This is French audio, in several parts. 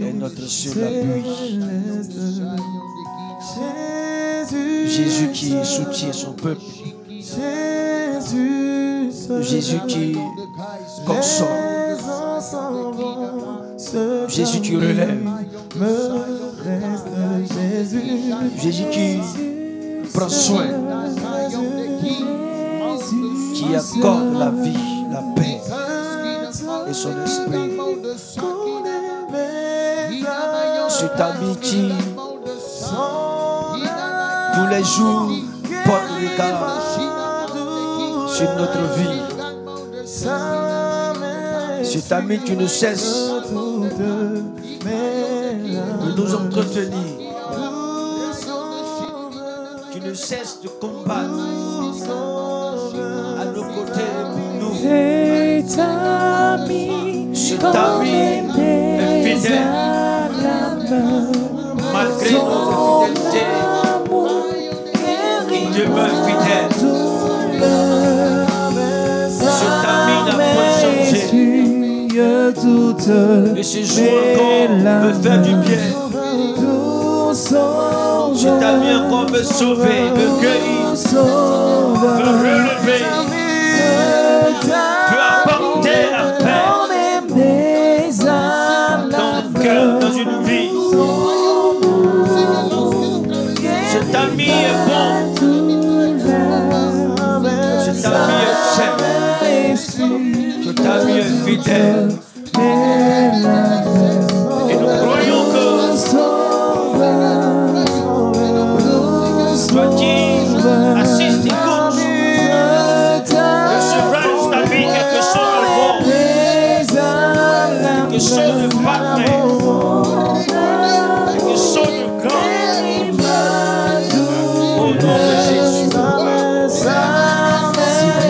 est notre seul appui. Jésus qui soutient son peuple. Jésus qui console. Jésus qui relève. Jésus qui prend soin. Qui accorde la vie, la paix et son esprit. Cet ami qui tous les jours porte regard sur notre vie. Cet ami qui ne cesse de nous entretenir, qui ne cesse de combattre à nos côtés pour nous. Cet ami est fidèle malgré nos infidélités. Il demeure fidèle. Cet ami n'a point changé. Et ce jour encore me fait du bien. Cet ami encore me sauver, me guérir, me relever, peut apporter la paix dans le cœur, dans une vie. Cet ami est bon. Cet ami est saint. Cet ami est fidèle. Et nous croyons que toi qui assistes, écoute, recevras de ta vie quelque chose de bon, quelque chose de parfait, quelque chose de grand. Au nom de Jésus.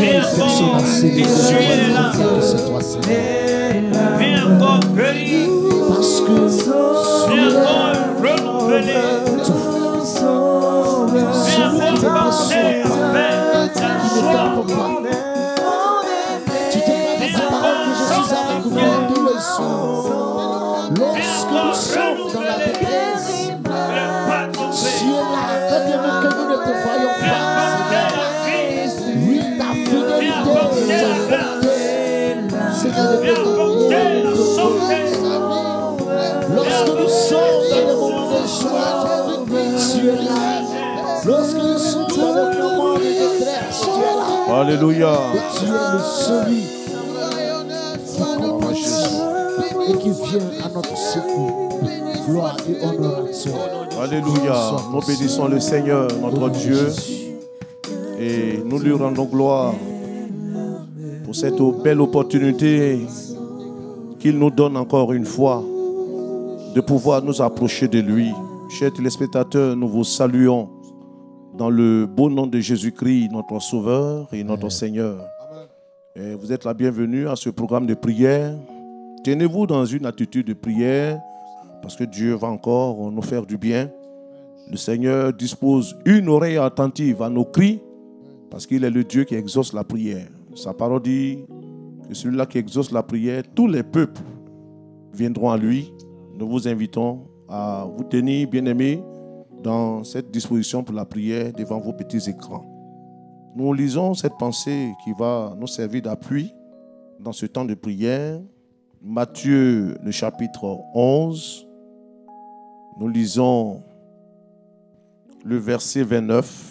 Viens encore essuyer les larmes. Viens encore guérir. Viens encore renouveler. Viens encore penser à faire ta joie. Tu te prépares que je suis avec vous de leçons. Lorsque nous sommes dans la détresse, tu es là, que nous ne te voyons pas. Oui, ta fidélité, ta bonté, Seigneur de lorsque nous sommes dans le moment de joie, tu es là. Lorsque nous sommes dans le moment de détresse, tu es là. Alléluia. Et tu es le celui qui comprend Jésus et qui vient à notre secours. Gloire et honneur à Dieu. Alléluia. Nous bénissons le Seigneur, notre Dieu, et nous lui rendons gloire pour cette belle opportunité qu'il nous donne encore une fois de pouvoir nous approcher de lui. Chers téléspectateurs, nous vous saluons dans le beau nom de Jésus-Christ, notre Sauveur et notre Seigneur. Et vous êtes la bienvenue à ce programme de prière. Tenez-vous dans une attitude de prière parce que Dieu va encore nous faire du bien. Le Seigneur dispose une oreille attentive à nos cris parce qu'il est le Dieu qui exauce la prière. Sa parole dit que celui-là qui exauce la prière, tous les peuples viendront à lui. Nous vous invitons à vous tenir, bien-aimés, dans cette disposition pour la prière devant vos petits écrans. Nous lisons cette pensée qui va nous servir d'appui dans ce temps de prière. Matthieu, le chapitre 11. Nous lisons le verset 29.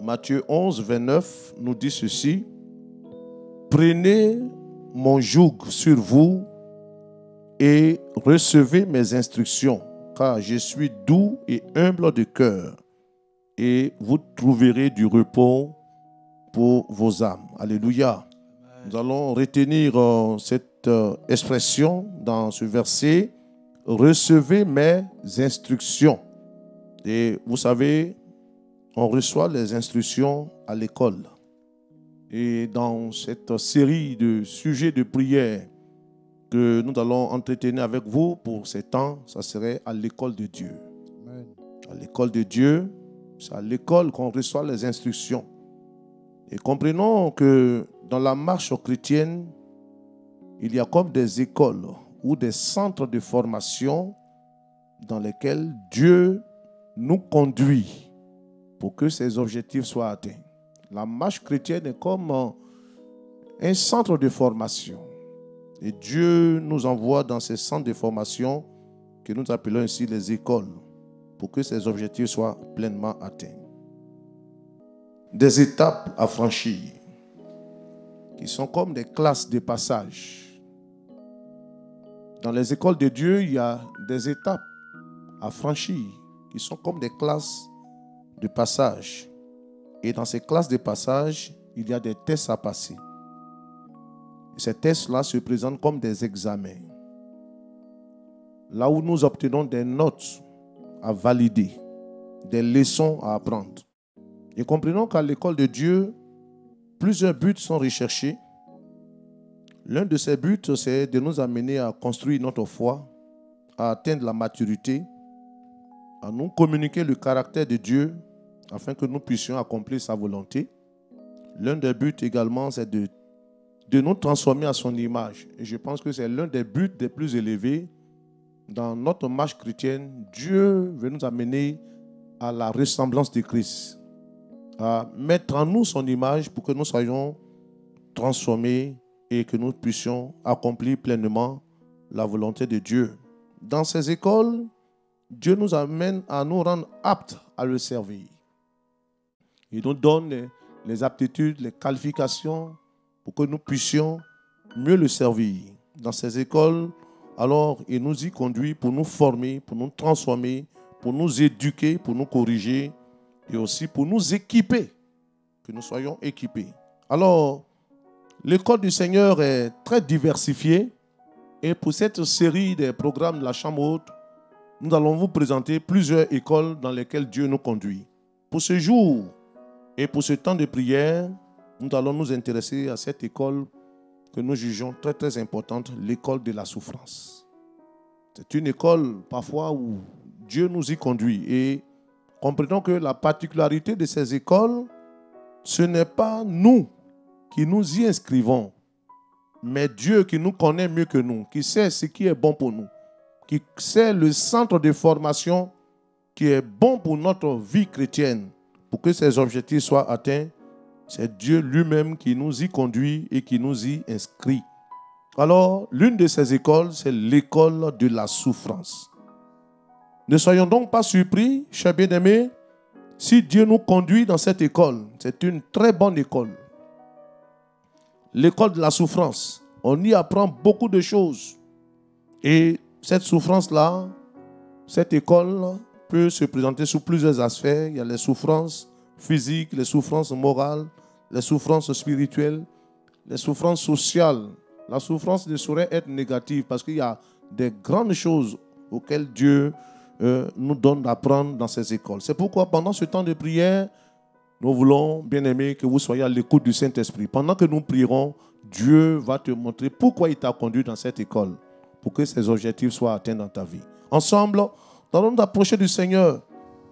Matthieu 11, 29 nous dit ceci. Prenez mon joug sur vous et recevez mes instructions, car je suis doux et humble de cœur, et vous trouverez du repos pour vos âmes. Alléluia. Nous allons retenir cette expression dans ce verset. Recevez mes instructions. Et vous savez, on reçoit les instructions à l'école. Et dans cette série de sujets de prière que nous allons entretenir avec vous pour ces temps, ça serait à l'école de Dieu. Amen. À l'école de Dieu, c'est à l'école qu'on reçoit les instructions. Et comprenons que dans la marche chrétienne, il y a comme des écoles ou des centres de formation dans lesquels Dieu nous conduit pour que ces objectifs soient atteints. La marche chrétienne est comme un centre de formation. Et Dieu nous envoie dans ces centres de formation que nous appelons ici les écoles pour que ces objectifs soient pleinement atteints. Des étapes à franchir qui sont comme des classes de passage. Dans les écoles de Dieu, il y a des étapes à franchir qui sont comme des classes de passage. Et dans ces classes de passage, il y a des tests à passer. Et ces tests-là se présentent comme des examens. Là où nous obtenons des notes à valider, des leçons à apprendre. Et comprenons qu'à l'école de Dieu, plusieurs buts sont recherchés. L'un de ces buts, c'est de nous amener à construire notre foi, à atteindre la maturité, à nous communiquer le caractère de Dieu afin que nous puissions accomplir sa volonté. L'un des buts également, c'est de nous transformer à son image. Et je pense que c'est l'un des buts les plus élevés. Dans notre marche chrétienne, Dieu veut nous amener à la ressemblance de Christ, à mettre en nous son image pour que nous soyons transformés et que nous puissions accomplir pleinement la volonté de Dieu. Dans ces écoles, Dieu nous amène à nous rendre aptes à le servir. Il nous donne les aptitudes, les qualifications pour que nous puissions mieux le servir. Dans ces écoles, alors il nous y conduit pour nous former, pour nous transformer, pour nous éduquer, pour nous corriger et aussi pour nous équiper, que nous soyons équipés. Alors, l'école du Seigneur est très diversifiée et pour cette série des programmes de la Chambre haute, nous allons vous présenter plusieurs écoles dans lesquelles Dieu nous conduit. Pour ce jour et pour ce temps de prière, nous allons nous intéresser à cette école que nous jugeons très très importante, l'école de la souffrance. C'est une école parfois où Dieu nous y conduit et comprenons que la particularité de ces écoles, ce n'est pas nous qui nous y inscrivons, mais Dieu qui nous connaît mieux que nous, qui sait ce qui est bon pour nous, qui sait le centre de formation qui est bon pour notre vie chrétienne, pour que ces objectifs soient atteints. C'est Dieu lui-même qui nous y conduit et qui nous y inscrit. Alors, l'une de ces écoles, c'est l'école de la souffrance. Ne soyons donc pas surpris, chers bien-aimés, si Dieu nous conduit dans cette école. C'est une très bonne école. L'école de la souffrance. On y apprend beaucoup de choses. Et cette souffrance-là, cette école peut se présenter sous plusieurs aspects. Il y a les souffrances physiques, les souffrances morales, les souffrances spirituelles, les souffrances sociales. La souffrance ne saurait être négative parce qu'il y a des grandes choses auxquelles Dieu nous donne d'apprendre dans ces écoles. C'est pourquoi pendant ce temps de prière, nous voulons, bien aimés, que vous soyez à l'écoute du Saint-Esprit. Pendant que nous prierons, Dieu va te montrer pourquoi il t'a conduit dans cette école, pour que ces objectifs soient atteints dans ta vie. Ensemble, nous allons nous approcher du Seigneur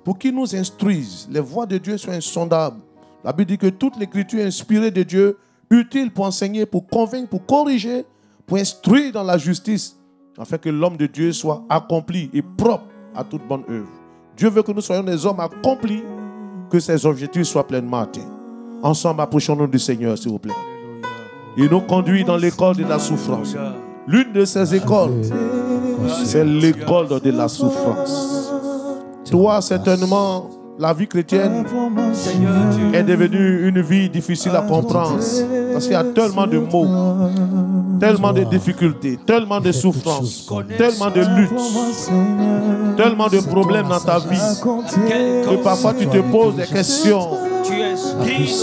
pour qu'il nous instruise. Les voies de Dieu sont insondables. La Bible dit que toute l'écriture est inspirée de Dieu, utile pour enseigner, pour convaincre, pour corriger, pour instruire dans la justice, afin que l'homme de Dieu soit accompli et propre à toute bonne œuvre. Dieu veut que nous soyons des hommes accomplis, que ces objectifs soient pleinement atteints. Ensemble, approchons-nous du Seigneur, s'il vous plaît. Il nous conduit dans l'école de la souffrance. L'une de ces écoles, c'est l'école de la souffrance. Toi, certainement, la vie chrétienne est devenue une vie difficile à comprendre. Parce qu'il y a tellement de mots, tellement de difficultés, tellement de souffrances, tellement de luttes, tellement de problèmes dans ta vie, que parfois tu te poses des questions.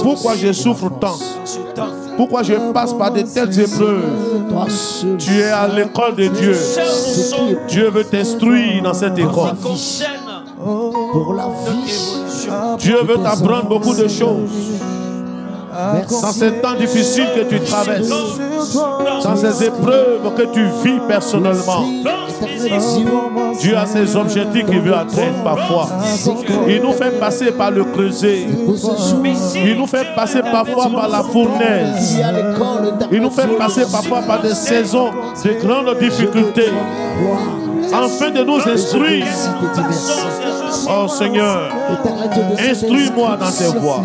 Pourquoi je souffre tant? Pourquoi je passe par de telles épreuves? Tu es à l'école de Dieu. Dieu veut t'instruire dans cette école. Pour la vie. Dieu veut t'apprendre beaucoup de choses. dans ces temps difficiles que tu traverses, dans ces épreuves que tu vis personnellement. Dieu a ses objectifs qu'il veut atteindre parfois. Il nous fait passer par le creuset. Il nous fait passer parfois par la fournaise. Il nous fait passer parfois par des saisons de grandes difficultés, afin de nous instruire. Oh Seigneur, instruis-moi dans tes voies.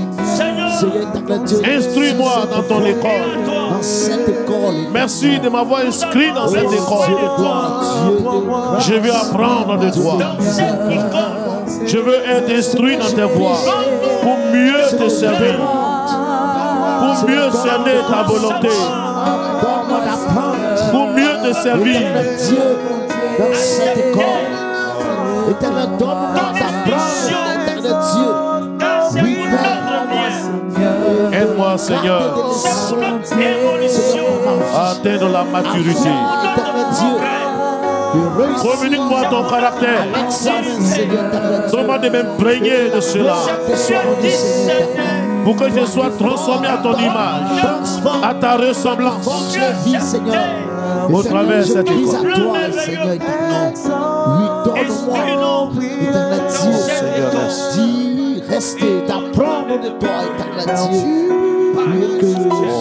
Instruis-moi dans ton école. Merci de m'avoir inscrit dans cette école. Je veux apprendre de toi. Je veux être instruit dans tes voies pour mieux te servir, pour mieux cerner ta volonté, pour mieux te servir. Dans cette école, Éternel, donne-moi d'apprendre, Éternel Dieu. Oui, Père. Aide-moi, Seigneur, à atteindre la maturité. Communique-moi ton caractère. Donne-moi de m'imprégner de cela, pour que je sois transformé à ton image, à ta ressemblance, au travers de cette école. Seigneur éternel, oui, donne-moi, éternel Dieu, Seigneur, rester, d'apprendre de toi, éternel Dieu, oui, que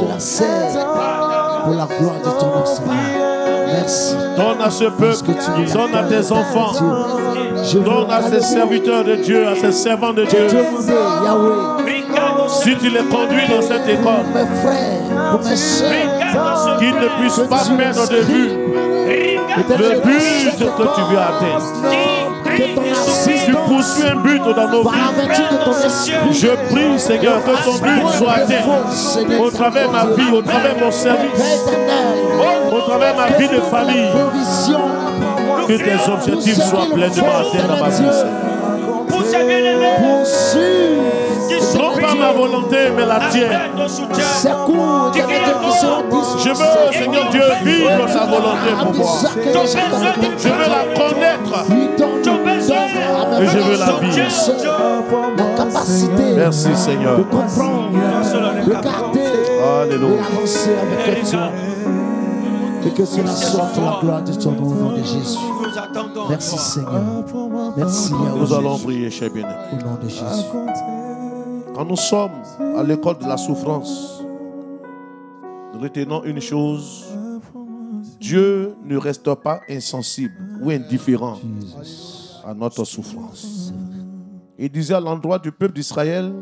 cela sert pour la gloire de ton nom, Seigneur. Merci. Donne à ce peuple, donne à tes enfants, donne à ces serviteurs de Dieu, à ces servants de Dieu. Si tu les conduis dans cette école, qu'ils ne puissent pas perdre de vue le but que tu veux atteindre. Tu poursuis un but dans nos vies. Je prie, Seigneur, que ton but soit atteint au travers de ma vie, au travers de mon service, au travers de ma vie de famille. Que tes objectifs soient pleinement atteints dans ma vie, non pas ma volonté, mais la tienne. Je veux, Seigneur Dieu, vivre ta volonté pour moi. Je veux la connaître et je veux la vivre. Merci, Seigneur. Alléluia. Et que cela sorte la gloire de ton nom au nom de Jésus. Merci Seigneur. Merci. Nous allons prier, cher bien-aimé. Au nom de Jésus. Quand nous sommes à l'école de la souffrance, nous retenons une chose: Dieu ne reste pas insensible ou indifférent à notre souffrance. Il disait à l'endroit du peuple d'Israël,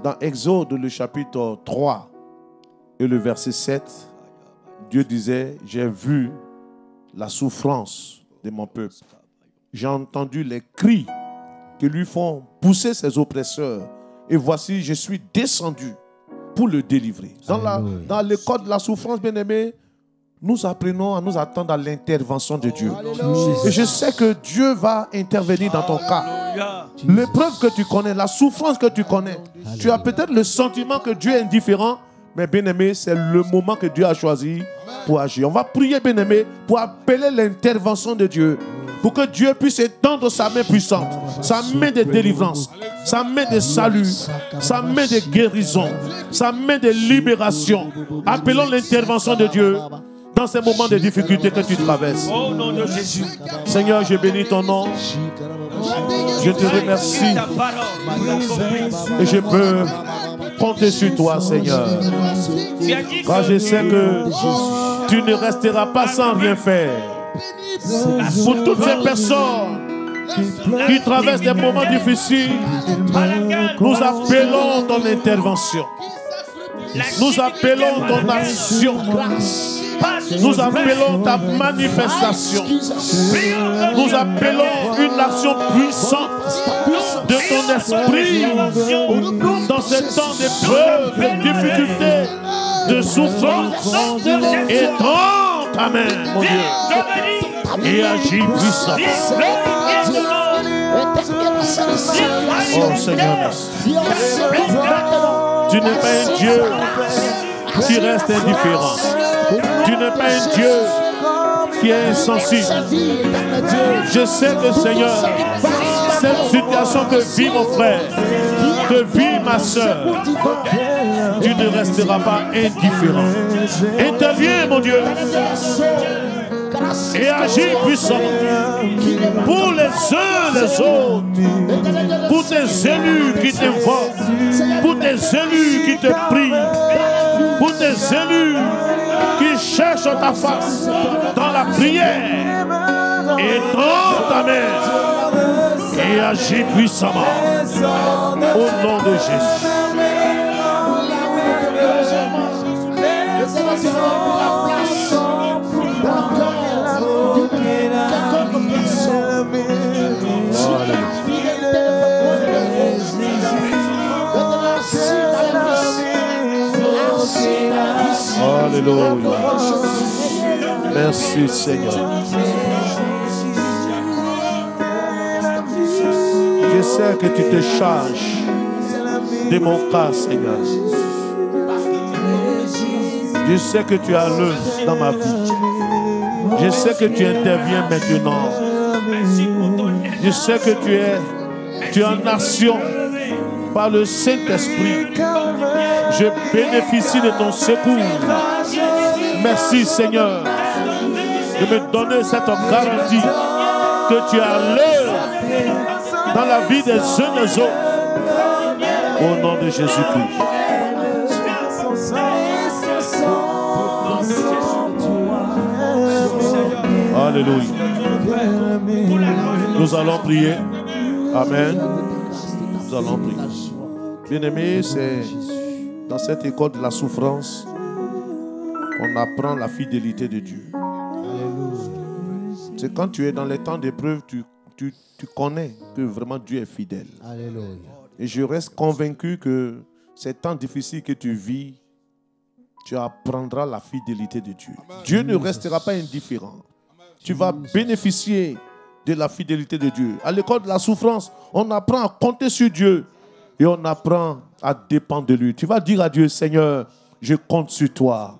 dans Exode, le chapitre 3 et le verset 7, Dieu disait: j'ai vu la souffrance de mon peuple. J'ai entendu les cris que lui font pousser ses oppresseurs. Et voici, je suis descendu pour le délivrer. Dans l'école de la souffrance, bien-aimé, nous apprenons à nous attendre à l'intervention de Dieu. Et je sais que Dieu va intervenir dans ton cas. L'épreuve que tu connais, la souffrance que tu connais, tu as peut-être le sentiment que Dieu est indifférent. Mais bien-aimé, c'est le moment que Dieu a choisi pour agir. On va prier, bien-aimé, pour appeler l'intervention de Dieu, pour que Dieu puisse étendre sa main puissante, sa main de délivrance, sa main de salut, sa main de guérison, sa main de libération. Appelons l'intervention de Dieu dans ces moments de difficulté que tu traverses. Au nom de Jésus. Seigneur, je bénis ton nom. Je te remercie. Et je peux compter sur toi, Seigneur. Car je sais que tu ne resteras pas sans rien faire. Pour toutes ces personnes qui traversent des moments difficiles, nous appelons ton intervention. Nous appelons ton action. Nous appelons ta manifestation. Nous appelons une action puissante de ton esprit dans ce temps d'épreuve, de difficultés, de souffrance. Étends ta main, mon Dieu, et agis puissamment. Oh Seigneur, merci. Tu n'es pas un Dieu qui reste indifférent. Tu n'es pas un Dieu qui est insensible. Je sais que, Seigneur, cette situation que vit mon frère, que vit ma soeur, tu ne resteras pas indifférent. Interviens, mon Dieu, et agis puissamment pour les uns les autres, pour tes élus qui t'invoquent, pour tes élus qui te prient, pour tes élus qui cherchent ta face dans la prière. Étends ta main et agis puissamment au nom de Jésus. Alléluia. Merci Seigneur. Je sais que tu te charges de mon cas, Seigneur. Je sais que tu as l'œuvre dans ma vie. Je sais que tu interviens maintenant. Je sais que tu es en action par le Saint-Esprit. Je bénéficie de ton secours. Merci Seigneur de me donner cette garantie que tu as l'œuvre dans la vie des uns et des autres. Au nom de Jésus-Christ. Alléluia. Nous allons prier. Amen. Nous allons prier. Bien-aimés, c'est dans cette école de la souffrance qu'on apprend la fidélité de Dieu. C'est quand tu es dans les temps d'épreuve, tu connais que vraiment Dieu est fidèle. Alléluia. Et je reste convaincu que ces temps difficiles que tu vis, tu apprendras la fidélité de Dieu. Amen. Dieu ne restera pas indifférent. Tu vas bénéficier de la fidélité de Dieu. À l'école de la souffrance, on apprend à compter sur Dieu et on apprend à dépendre de lui. Tu vas dire à Dieu, Seigneur, je compte sur toi.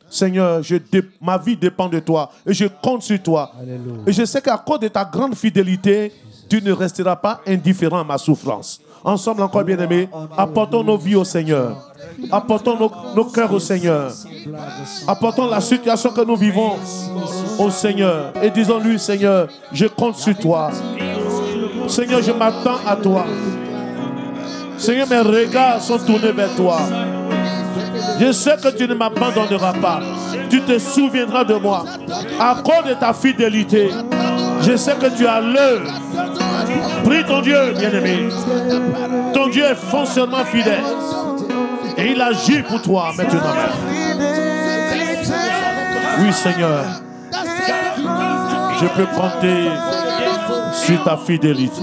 Seigneur, ma vie dépend de toi et je compte sur toi. Alléluia. Et je sais qu'à cause de ta grande fidélité, tu ne resteras pas indifférent à ma souffrance. Ensemble encore, bien-aimés, apportons nos vies au Seigneur. Apportons nos cœurs au Seigneur. Apportons la situation que nous vivons au Seigneur. Et disons-lui, Seigneur, je compte sur toi. Seigneur, je m'attends à toi. Seigneur, mes regards sont tournés vers toi. Je sais que tu ne m'abandonneras pas. Tu te souviendras de moi. À cause de ta fidélité, je sais que tu as l'œuvre. Prie ton Dieu, bien-aimé. Ton Dieu est foncièrement fidèle. Et il agit pour toi maintenant. Oui, Seigneur. Je peux compter sur ta fidélité.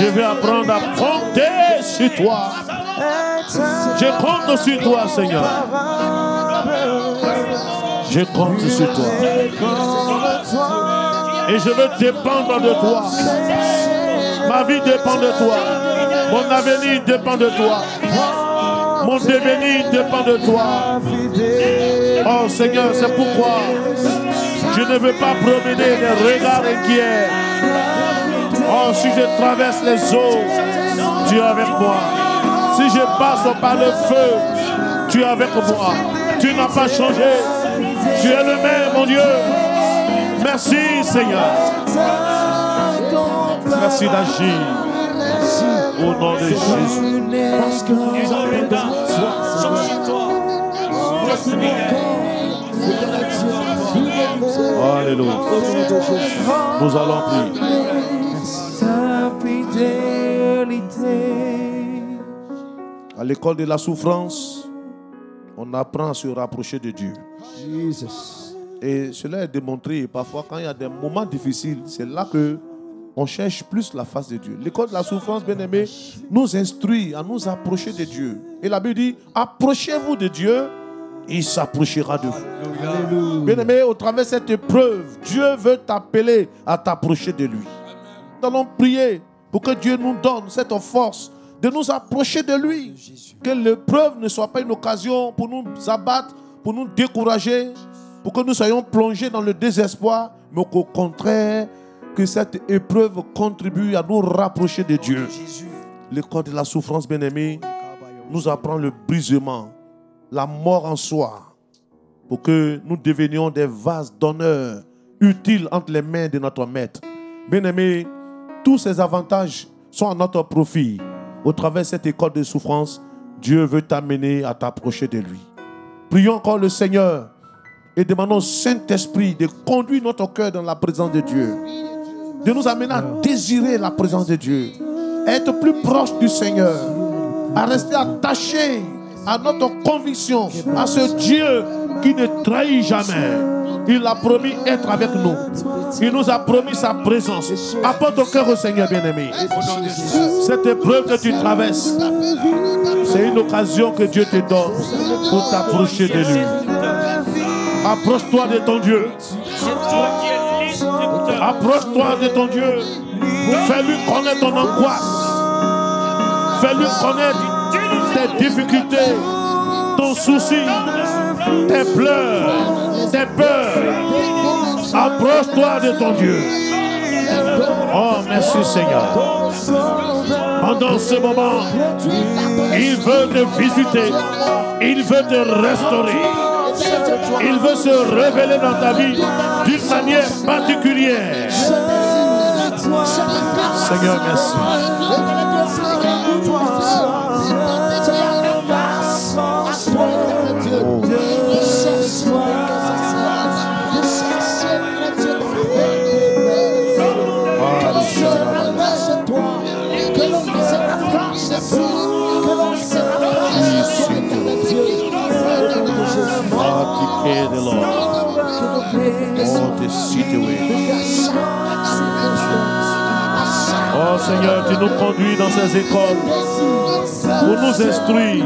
Je vais apprendre à compter sur toi. Je compte sur toi, Seigneur. Je compte sur toi. Et je veux dépendre de toi. Ma vie dépend de toi. Mon avenir dépend de toi. Mon devenir dépend de toi. Oh Seigneur, c'est pourquoi je ne veux pas promener des regards inquiets. Oh, si je traverse les eaux, tu es avec moi. Si je passe par le feu, tu es avec moi. Tu n'as pas changé. Tu es le même, mon Dieu. Merci, Seigneur. Merci d'agir. Au nom de Jésus. Parce que nous avons Alléluia. Nous allons prier. À l'école de la souffrance, on apprend à se rapprocher de Dieu. Jesus. Et cela est démontré. Parfois, quand il y a des moments difficiles, c'est là que on cherche plus la face de Dieu. L'école de la souffrance, bien-aimé, nous instruit à nous approcher de Dieu. Et la Bible dit, approchez-vous de Dieu, et il s'approchera de vous. Bien-aimé, au travers de cette épreuve, Dieu veut t'appeler à t'approcher de lui. Nous allons prier pour que Dieu nous donne cette force de nous approcher de lui. Que l'épreuve ne soit pas une occasion pour nous abattre, pour nous décourager, pour que nous soyons plongés dans le désespoir, mais qu'au contraire, que cette épreuve contribue à nous rapprocher de Dieu. L'école de la souffrance, bien-aimé, nous apprend le brisement, la mort en soi, pour que nous devenions des vases d'honneur utiles entre les mains de notre Maître. Bien-aimé, tous ces avantages sont à notre profit. Au travers de cette école de souffrance, Dieu veut t'amener à t'approcher de lui. Prions encore le Seigneur et demandons au Saint-Esprit de conduire notre cœur dans la présence de Dieu, de nous amener à désirer la présence de Dieu, à être plus proche du Seigneur, à rester attaché à notre conviction, à ce Dieu qui ne trahit jamais. Il a promis être avec nous. Il nous a promis sa présence. Apporte ton cœur au Seigneur, bien-aimé. Cette épreuve que tu traverses, c'est une occasion que Dieu te donne pour t'approcher de lui. Approche-toi de ton Dieu. Approche-toi de ton Dieu. Fais-lui connaître ton angoisse. Fais-lui connaître tes difficultés, ton souci, tes pleurs, tes peurs. Approche-toi de ton Dieu. Oh, merci Seigneur. Pendant ce moment, il veut te visiter. Il veut te restaurer. Il veut se révéler dans ta vie d'une manière particulière. Seigneur, merci. Oh Seigneur, tu nous conduis dans ces écoles pour nous instruire.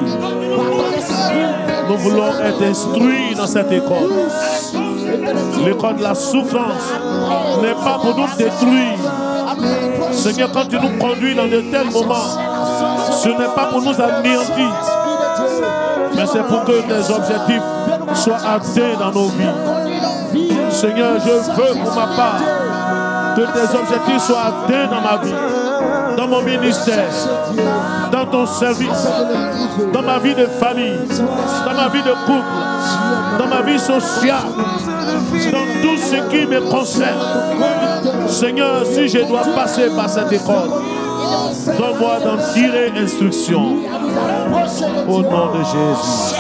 Nous voulons être instruits dans cette école. L'école de la souffrance n'est pas pour nous détruire. Seigneur, quand tu nous conduis dans de tels moments, ce n'est pas pour nous anéantir, mais c'est pour que tes objectifs soient atteints dans nos vies. Seigneur, je veux pour ma part que tes objectifs soient atteints dans ma vie, dans mon ministère, dans ton service, dans ma vie de famille, dans ma vie de couple, dans ma vie sociale, dans tout ce qui me concerne. Seigneur, si je dois passer par cette école, donne-moi d'en tirer instruction. Au nom de Jésus.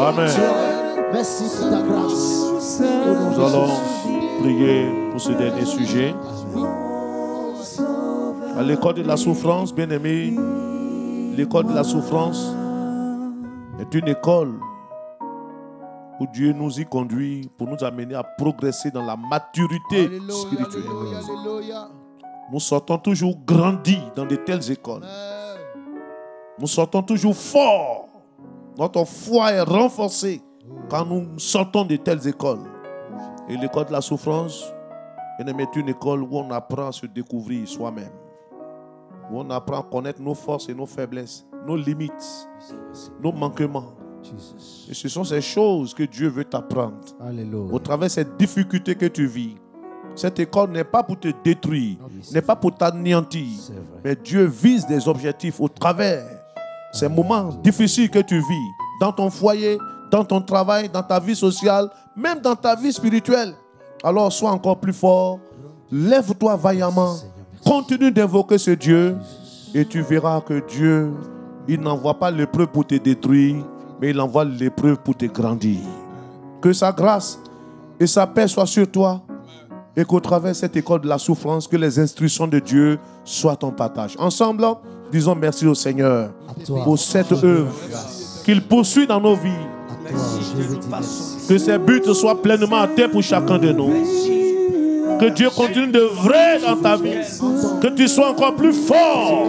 Amen. Merci pour ta grâce. Nous allons prier pour ce dernier sujet. À l'école de la souffrance, bien-aimé, l'école de la souffrance est une école où Dieu nous y conduit pour nous amener à progresser dans la maturité spirituelle. Nous sortons toujours grandis dans de telles écoles. Nous sortons toujours forts. Notre foi est renforcée quand nous sortons de telles écoles. Et l'école de la souffrance est une école où on apprend à se découvrir soi-même. Où on apprend à connaître nos forces et nos faiblesses, nos limites, nos manquements. Et ce sont ces choses que Dieu veut t'apprendre. Au travers de ces difficultés que tu vis. Cette école n'est pas pour te détruire, n'est pas pour t'anéantir. Mais Dieu vise des objectifs au travers ces moments difficiles que tu vis. Dans ton foyer, dans ton travail, dans ta vie sociale, même dans ta vie spirituelle. Alors sois encore plus fort. Lève-toi vaillamment. Continue d'invoquer ce Dieu. Et tu verras que Dieu, il n'envoie pas l'épreuve pour te détruire, mais il envoie l'épreuve pour te grandir. Que sa grâce et sa paix soient sur toi. Et qu'au travers de cette école de la souffrance, que les instructions de Dieu soient ton partage. Ensemble, disons merci au Seigneur pour cette œuvre qu'il poursuit dans nos vies. Que ses buts soient pleinement atteints pour chacun de nous. Que Dieu continue de vrai dans ta vie. Que tu sois encore plus fort.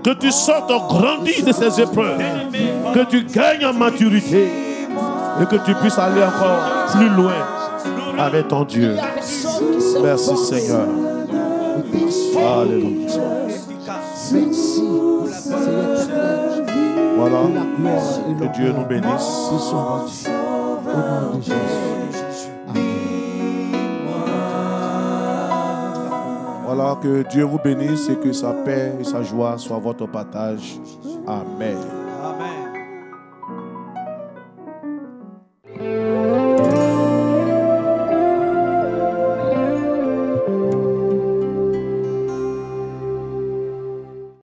Que tu sortes grandi de ces épreuves. Que tu gagnes en maturité. Et que tu puisses aller encore plus loin avec ton Dieu. Merci Seigneur. Alléluia. Voilà. Que la gloire et Que Dieu nous bénisse. te soient rendus. Au nom de Jésus. Amen. Voilà, que Dieu vous bénisse et que sa paix et sa joie soient votre partage. Amen.